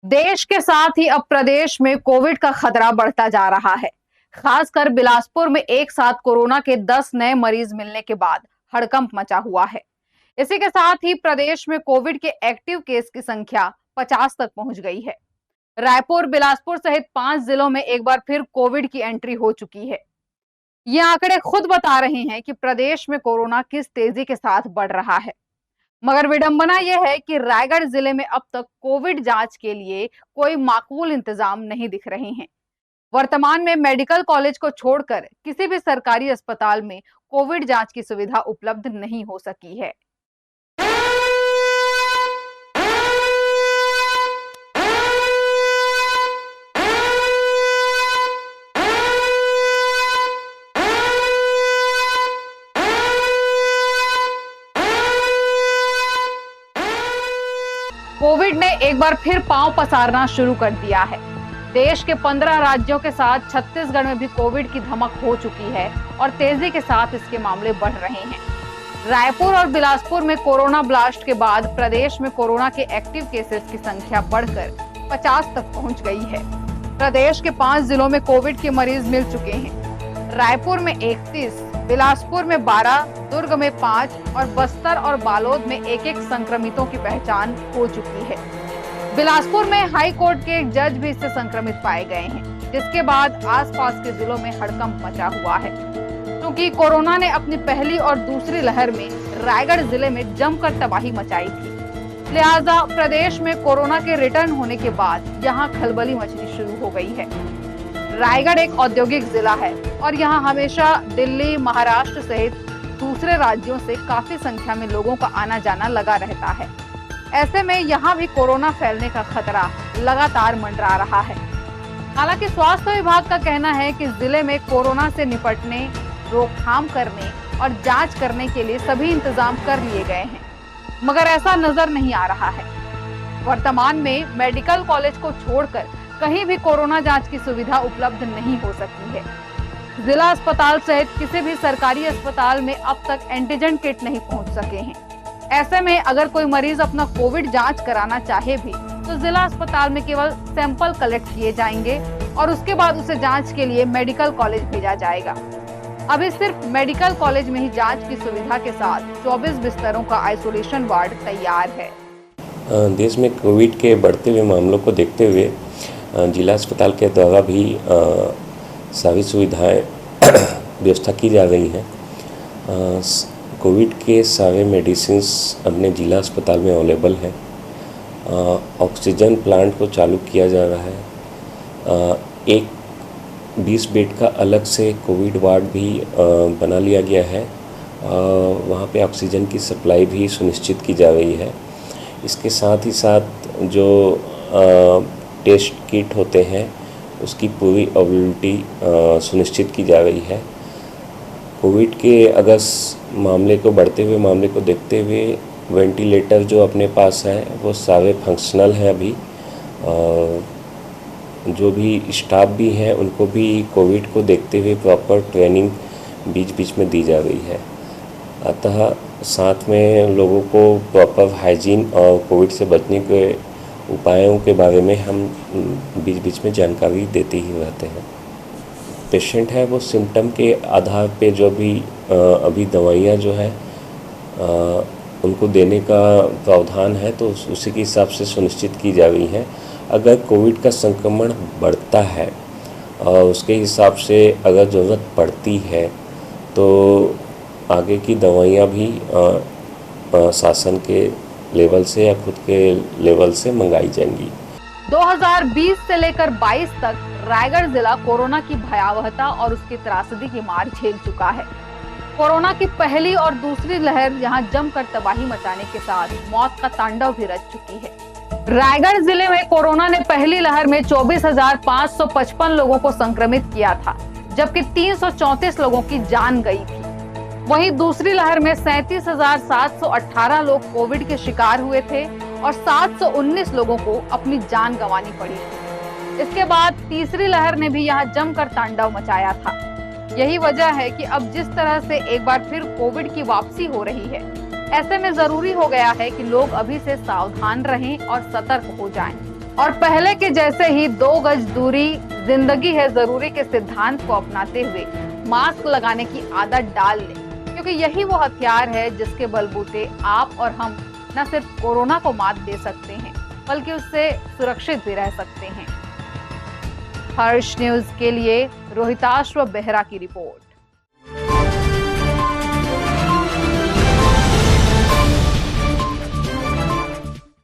देश के साथ ही अब प्रदेश में कोविड का खतरा बढ़ता जा रहा है। खासकर बिलासपुर में एक साथ कोरोना के 10 नए मरीज मिलने के बाद हड़कंप मचा हुआ है। इसी के साथ ही प्रदेश में कोविड के एक्टिव केस की संख्या 50 तक पहुंच गई है। रायपुर, बिलासपुर सहित 5 जिलों में एक बार फिर कोविड की एंट्री हो चुकी है। ये आंकड़े खुद बता रहे हैं कि प्रदेश में कोरोना किस तेजी के साथ बढ़ रहा है। मगर विडंबना यह है कि रायगढ़ जिले में अब तक कोविड जांच के लिए कोई माकूल इंतजाम नहीं दिख रहे हैं। वर्तमान में मेडिकल कॉलेज को छोड़कर किसी भी सरकारी अस्पताल में कोविड जांच की सुविधा उपलब्ध नहीं हो सकी है। कोविड ने एक बार फिर पांव पसारना शुरू कर दिया है। देश के 15 राज्यों के साथ छत्तीसगढ़ में भी कोविड की धमक हो चुकी है और तेजी के साथ इसके मामले बढ़ रहे हैं। रायपुर और बिलासपुर में कोरोना ब्लास्ट के बाद प्रदेश में कोरोना के एक्टिव केसेस की संख्या बढ़कर 50 तक पहुंच गई है। प्रदेश के 5 जिलों में कोविड के मरीज मिल चुके हैं। रायपुर में 31, बिलासपुर में 12, दुर्ग में 5 और बस्तर और बालोद में एक संक्रमितों की पहचान हो चुकी है। बिलासपुर में हाई कोर्ट के एक जज भी इससे संक्रमित पाए गए हैं, जिसके बाद आसपास के जिलों में हड़कंप मचा हुआ है। क्योंकि कोरोना ने अपनी पहली और दूसरी लहर में रायगढ़ जिले में जमकर तबाही मचाई थी, लिहाजा प्रदेश में कोरोना के रिटर्न होने के बाद यहाँ खलबली मचनी शुरू हो गई है। रायगढ़ एक औद्योगिक जिला है और यहाँ हमेशा दिल्ली, महाराष्ट्र सहित दूसरे राज्यों से काफी संख्या में लोगों का आना जाना लगा रहता है। ऐसे में यहाँ भी कोरोना फैलने का खतरा लगातार मंडरा रहा है। हालांकि स्वास्थ्य विभाग का कहना है कि जिले में कोरोना से निपटने, रोकथाम करने और जांच करने के लिए सभी इंतजाम कर लिए गए हैं, मगर ऐसा नजर नहीं आ रहा है। वर्तमान में मेडिकल कॉलेज को छोड़कर कहीं भी कोरोना जांच की सुविधा उपलब्ध नहीं हो सकी है। जिला अस्पताल सहित किसी भी सरकारी अस्पताल में अब तक एंटीजन किट नहीं पहुंच सके हैं। ऐसे में अगर कोई मरीज अपना कोविड जांच कराना चाहे भी तो जिला अस्पताल में केवल सैंपल कलेक्ट किए जाएंगे और उसके बाद उसे जांच के लिए मेडिकल कॉलेज भेजा जाएगा। अभी सिर्फ मेडिकल कॉलेज में ही जांच की सुविधा के साथ 24 बिस्तरों का आइसोलेशन वार्ड तैयार है। देश में कोविड के बढ़ते हुए मामलों को देखते हुए जिला अस्पताल के द्वारा भी सभी सुविधाएं व्यवस्था की जा रही हैं। कोविड के सारे मेडिसिन्स अपने जिला अस्पताल में अवेलेबल हैं। ऑक्सीजन प्लांट को चालू किया जा रहा है। एक 20 बेड का अलग से कोविड वार्ड भी बना लिया गया है। वहाँ पे ऑक्सीजन की सप्लाई भी सुनिश्चित की जा रही है। इसके साथ ही साथ जो टेस्ट किट होते हैं उसकी पूरी अवेलेबिलिटी सुनिश्चित की जा रही है। कोविड के अगर मामले को बढ़ते हुए मामले को देखते हुए वेंटिलेटर जो अपने पास है वो सारे फंक्शनल हैं अभी। जो भी स्टाफ भी हैं उनको भी कोविड को देखते हुए प्रॉपर ट्रेनिंग बीच बीच में दी जा रही है। अतः साथ में लोगों को प्रॉपर हाइजीन और कोविड से बचने के उपायों के बारे में हम बीच बीच में जानकारी देते ही रहते हैं। पेशेंट है वो सिम्टम के आधार पे जो भी अभी दवाइयाँ जो है उनको देने का प्रावधान है, तो उसी के हिसाब से सुनिश्चित की जा रही हैं। अगर कोविड का संक्रमण बढ़ता है और उसके हिसाब से अगर ज़रूरत पड़ती है तो आगे की दवाइयाँ भी शासन के लेवल से या खुद के लेवल से मंगाई जाएंगी। 2020 से लेकर 22 तक रायगढ़ जिला कोरोना की भयावहता और उसकी त्रासदी की मार झेल चुका है। कोरोना की पहली और दूसरी लहर यहाँ जमकर तबाही मचाने के साथ मौत का तांडव भी रच चुकी है। रायगढ़ जिले में कोरोना ने पहली लहर में 24,555 लोगों को संक्रमित किया था, जबकि 334 लोगों की जान गई थी। वहीं दूसरी लहर में 37,718 लोग कोविड के शिकार हुए थे और 719 लोगों को अपनी जान गंवानी पड़ी थी। इसके बाद तीसरी लहर ने भी यहाँ जमकर तांडव मचाया था। यही वजह है कि अब जिस तरह से एक बार फिर कोविड की वापसी हो रही है, ऐसे में जरूरी हो गया है कि लोग अभी से सावधान रहें और सतर्क हो जाएं। और पहले के जैसे ही 2 गज दूरी जिंदगी है जरूरी के सिद्धांत को अपनाते हुए मास्क लगाने की आदत डाल लें, क्योंकि यही वो हथियार है जिसके बलबूते आप और हम न सिर्फ कोरोना को मात दे सकते हैं बल्कि उससे सुरक्षित भी रह सकते हैं। हर्ष न्यूज के लिए रोहिताश्व बेहरा की रिपोर्ट।